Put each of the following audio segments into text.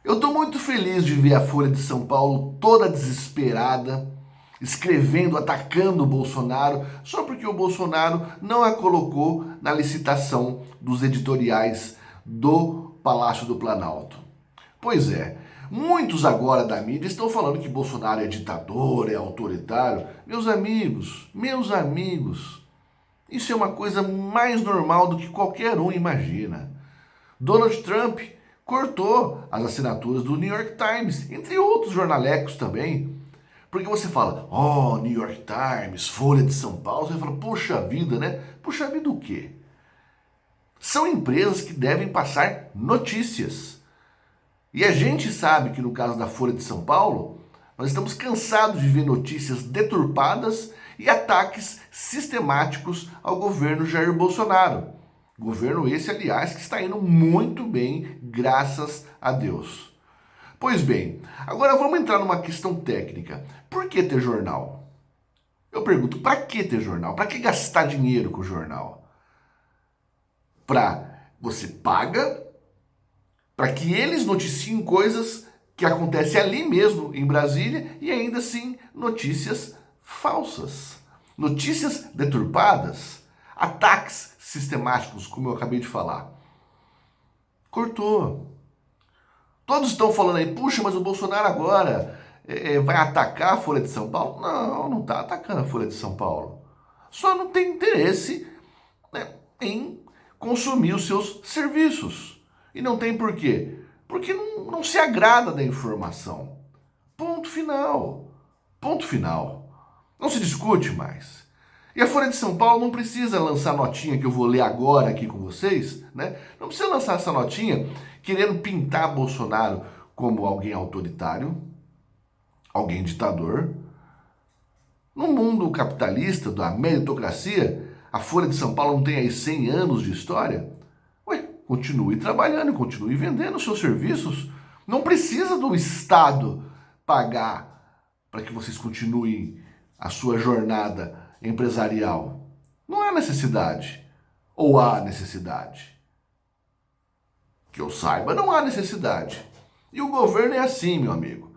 Eu estou muito feliz de ver a Folha de São Paulo toda desesperada, escrevendo, atacando o Bolsonaro, só porque o Bolsonaro não a colocou na licitação dos editoriais do Palácio do Planalto. Pois é, muitos agora da mídia estão falando que Bolsonaro é ditador, é autoritário. Meus amigos, isso é uma coisa mais normal do que qualquer um imagina. Donald Trump cortou as assinaturas do New York Times, entre outros jornalecos também. Porque você fala, oh, New York Times, Folha de São Paulo, você fala, puxa vida, né? Puxa vida o quê? São empresas que devem passar notícias. E a gente sabe que no caso da Folha de São Paulo, nós estamos cansados de ver notícias deturpadas e ataques sistemáticos ao governo Jair Bolsonaro. Governo esse, aliás, que está indo muito bem, graças a Deus. Pois bem, agora vamos entrar numa questão técnica. Por que ter jornal? Eu pergunto, para que ter jornal? Para que gastar dinheiro com o jornal? Você paga para que eles noticiem coisas que acontecem ali mesmo em Brasília e ainda assim notícias falsas, notícias deturpadas, ataques sistemáticos, como eu acabei de falar. Cortou. Todos estão falando aí, puxa, mas o Bolsonaro agora vai atacar a Folha de São Paulo? Não, não está atacando a Folha de São Paulo. Só não tem interesse, né, em consumir os seus serviços. E não tem por quê? Porque não se agrada da informação. Ponto final. Ponto final. Não se discute mais. E a Folha de São Paulo não precisa lançar notinha que eu vou ler agora aqui com vocês, né? Não precisa lançar essa notinha querendo pintar Bolsonaro como alguém autoritário, alguém ditador. No mundo capitalista, da meritocracia, a Folha de São Paulo não tem aí 100 anos de história? Ué, continue trabalhando, continue vendendo seus serviços. Não precisa do Estado pagar para que vocês continuem a sua jornada empresarial. Não há necessidade. Ou há necessidade? Que eu saiba, não há necessidade. E o governo é assim, meu amigo.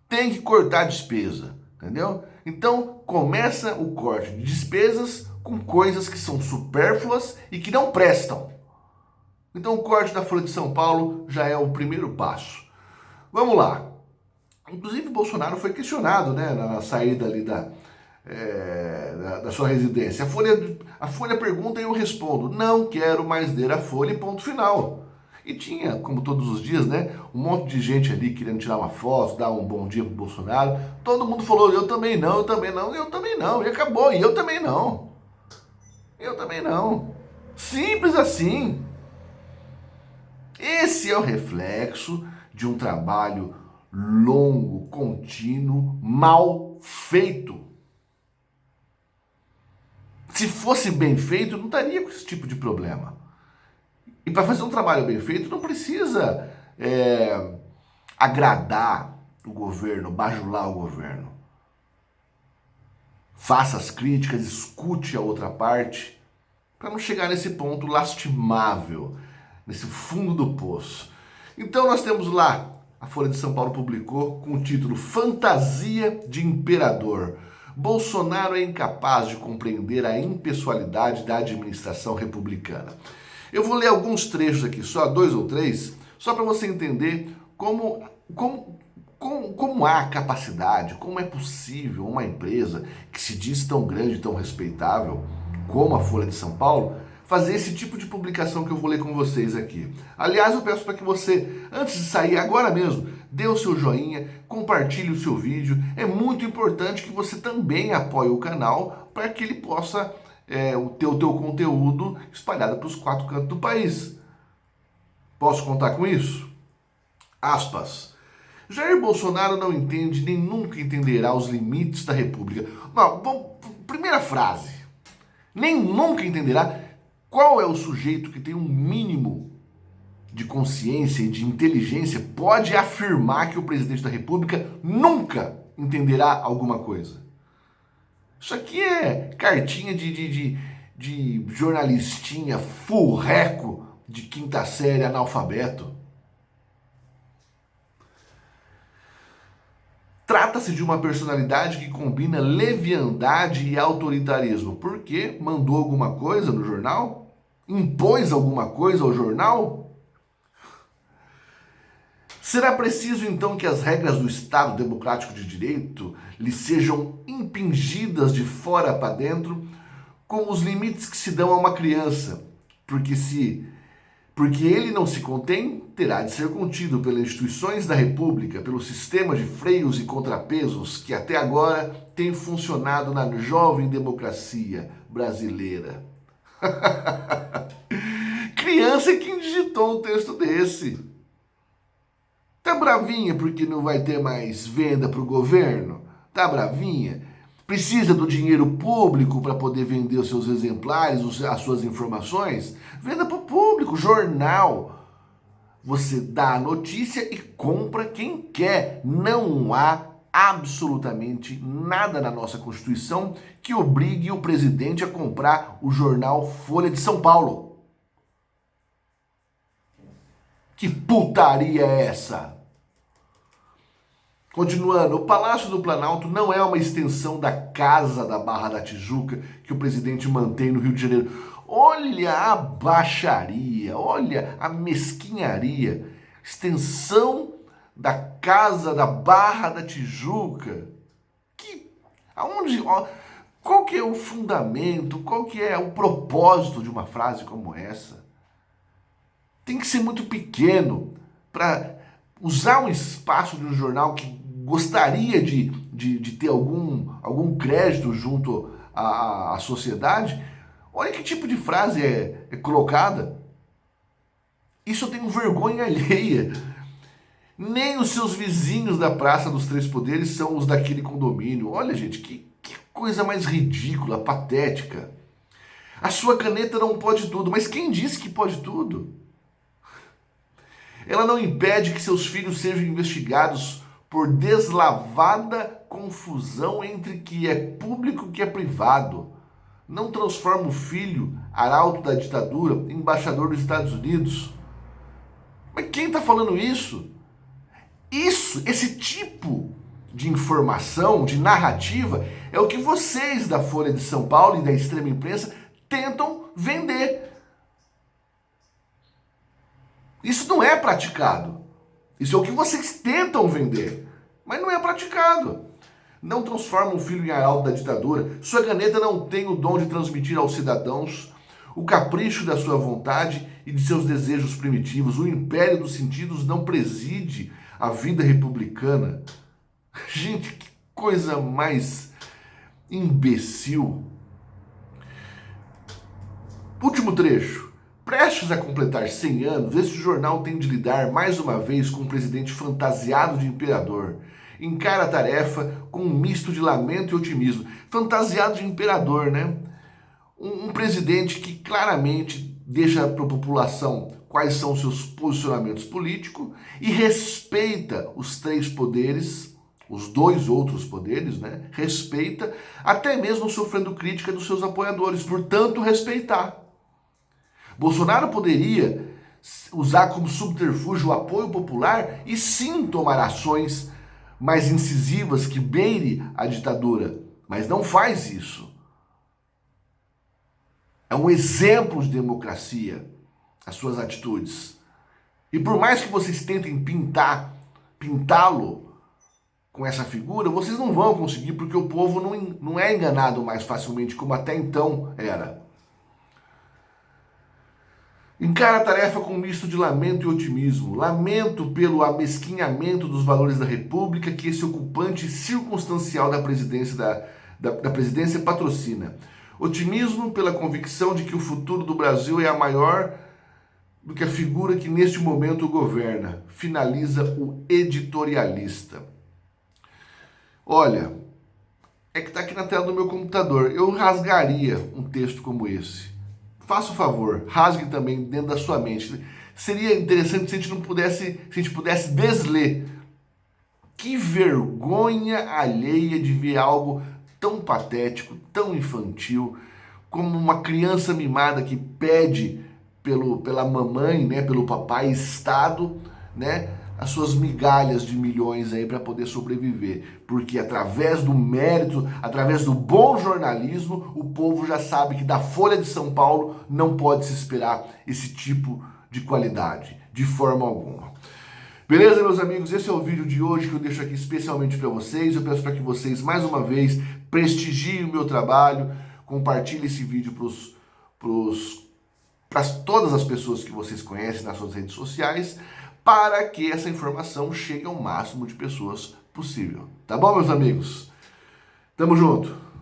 Tem que cortar despesa, entendeu? Então começa o corte de despesas com coisas que são supérfluas e que não prestam. Então o corte da Folha de São Paulo já é o primeiro passo. Vamos lá. Inclusive o Bolsonaro foi questionado, né, na saída ali da sua residência. A Folha pergunta e eu respondo, não quero mais ler a Folha e ponto final. E tinha, como todos os dias, né, um monte de gente ali querendo tirar uma foto, dar um bom dia pro Bolsonaro. Todo mundo falou, eu também não, eu também não, eu também não. E acabou, e eu também não. Eu também não. Simples assim. Esse é o reflexo de um trabalho longo, contínuo, mal feito. Se fosse bem feito, não estaria com esse tipo de problema. E para fazer um trabalho bem feito, não precisa agradar o governo, bajular o governo. Faça as críticas, escute a outra parte, para não chegar nesse ponto lastimável, nesse fundo do poço. Então nós temos lá, a Folha de São Paulo publicou com o título Fantasia de Imperador. Bolsonaro é incapaz de compreender a impessoalidade da administração republicana. Eu vou ler alguns trechos aqui, só 2 ou 3, só para você entender como há capacidade, como é possível uma empresa que se diz tão grande, tão respeitável, como a Folha de São Paulo, fazer esse tipo de publicação que eu vou ler com vocês aqui. Aliás, eu peço para que você, antes de sair agora mesmo, dê o seu joinha, compartilhe o seu vídeo. É muito importante que você também apoie o canal para que ele possa ter o teu conteúdo espalhado para os 4 cantos do país. Posso contar com isso? Aspas. Jair Bolsonaro não entende nem nunca entenderá os limites da República. Não, primeira frase. Nem nunca entenderá. Qual é o sujeito que tem um mínimo de consciência e de inteligência pode afirmar que o presidente da República nunca entenderá alguma coisa? Isso aqui é cartinha de jornalistinha furreco de quinta série analfabeto. Trata-se de uma personalidade que combina leviandade e autoritarismo. Por quê? Mandou alguma coisa no jornal? Impôs alguma coisa ao jornal? Será preciso então que as regras do Estado Democrático de Direito lhe sejam impingidas de fora para dentro, como os limites que se dão a uma criança, porque ele não se contém, terá de ser contido pelas instituições da República, pelo sistema de freios e contrapesos que até agora tem funcionado na jovem democracia brasileira. Criança é quem digitou um texto desse. Tá bravinha porque não vai ter mais venda para o governo? Tá bravinha? Precisa do dinheiro público para poder vender os seus exemplares, as suas informações? Venda para o público, jornal. Você dá a notícia e compra quem quer. Não há absolutamente nada na nossa Constituição que obrigue o presidente a comprar o jornal Folha de São Paulo. Que putaria é essa? Continuando, o Palácio do Planalto não é uma extensão da Casa da Barra da Tijuca que o presidente mantém no Rio de Janeiro. Olha a baixaria, olha a mesquinharia. Extensão da Casa da Barra da Tijuca. Qual que é o fundamento, qual que é o propósito de uma frase como essa? Tem que ser muito pequeno para usar um espaço de um jornal que gostaria de ter algum crédito junto à sociedade. Olha que tipo de frase é colocada. Isso eu tenho vergonha alheia. Nem os seus vizinhos da Praça dos Três Poderes são os daquele condomínio. Olha, gente, que coisa mais ridícula, patética. A sua caneta não pode tudo, mas quem disse que pode tudo? Ela não impede que seus filhos sejam investigados por deslavada confusão entre que é público e que é privado. Não transforma o filho, arauto da ditadura, em embaixador dos Estados Unidos. Mas quem está falando isso? Esse tipo de informação, de narrativa, é o que vocês da Folha de São Paulo e da extrema imprensa tentam vender. Isso não é praticado. Isso é o que vocês tentam vender, mas não é praticado. Não transforma o filho em arauto da ditadura. Sua caneta não tem o dom de transmitir aos cidadãos o capricho da sua vontade e de seus desejos primitivos. O império dos sentidos não preside a vida republicana. Gente, que coisa mais imbecil. Último trecho. Prestes a completar 100 anos, este jornal tem de lidar mais uma vez com um presidente fantasiado de imperador. Encara a tarefa com um misto de lamento e otimismo. Fantasiado de imperador, né? Um presidente que claramente deixa para a população quais são os seus posicionamentos políticos e respeita os três poderes, os dois outros poderes, né? Respeita, até mesmo sofrendo crítica dos seus apoiadores, portanto, respeitar. Bolsonaro poderia usar como subterfúgio o apoio popular e sim tomar ações mais incisivas que beire a ditadura, mas não faz isso. É um exemplo de democracia, as suas atitudes. E por mais que vocês tentem pintá-lo com essa figura, vocês não vão conseguir, porque o povo não é enganado mais facilmente como até então era. Encara a tarefa com um misto de lamento e otimismo. Lamento pelo amesquinhamento dos valores da República que esse ocupante circunstancial da presidência patrocina. Otimismo pela convicção de que o futuro do Brasil é maior do que a figura que neste momento o governa. Finaliza o editorialista. Olha, é que está aqui na tela do meu computador. Eu rasgaria um texto como esse. Faça o favor, rasgue também dentro da sua mente. Seria interessante se a gente pudesse desler. Que vergonha alheia de ver algo tão patético, tão infantil, como uma criança mimada que pede pela mamãe, né, pelo papai Estado, né, as suas migalhas de milhões aí para poder sobreviver, porque através do mérito, através do bom jornalismo, o povo já sabe que da Folha de São Paulo não pode se esperar esse tipo de qualidade, de forma alguma. Beleza, meus amigos? Esse é o vídeo de hoje que eu deixo aqui especialmente para vocês. Eu peço para que vocês, mais uma vez, prestigiem o meu trabalho, compartilhem esse vídeo para todas as pessoas que vocês conhecem nas suas redes sociais, para que essa informação chegue ao máximo de pessoas possível. Tá bom, meus amigos? Tamo junto!